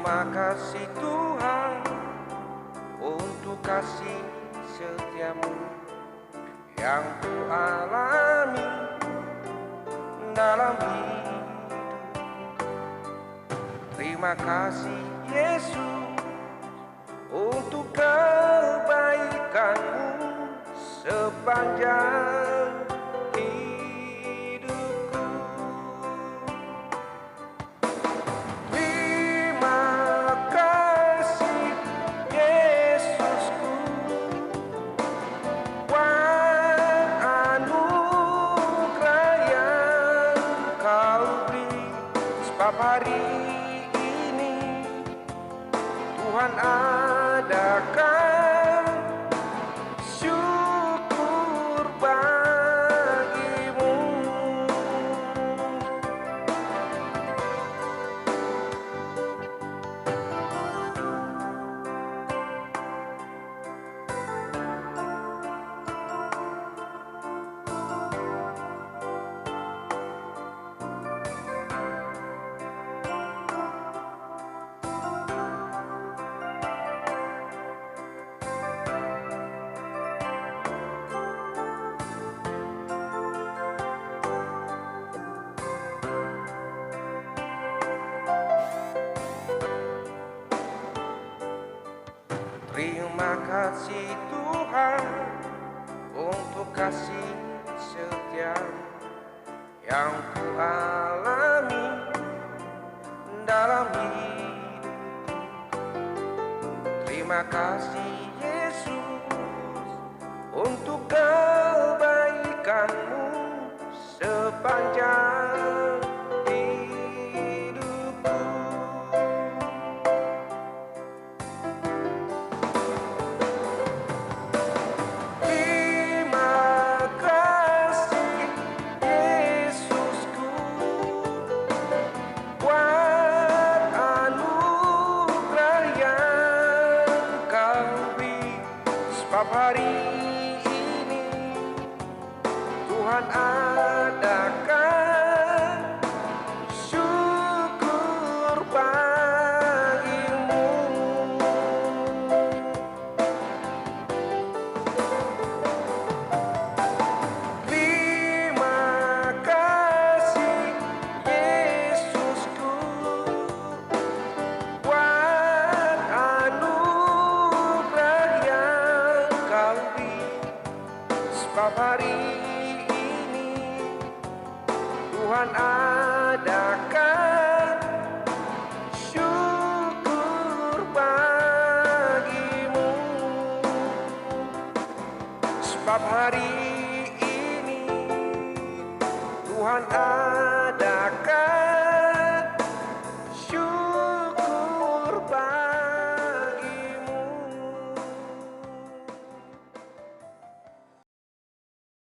Terima kasih Tuhan untuk kasih setiamu yang ku alami dalam hidup. Terima kasih Yesus untuk kebaikanmu sepanjang hidupku. Terima kasih Yesusku, buat anugerah yang kau beri. Sebab hari ini Tuhan adakan syukur bagimu. Terima kasih Tuhan untuk kasih setia yang ku alami dalam hidup. Terima kasih Yesus untuk kebaikanmu sepanjang hidupku. Sebab hari ini Tuhan adakan syukur bagimu. Terima kasih Yesusku, buat anugerah yang kau beri. Sebab hari ini Tuhan adakan syukur bagimu. Sebab hari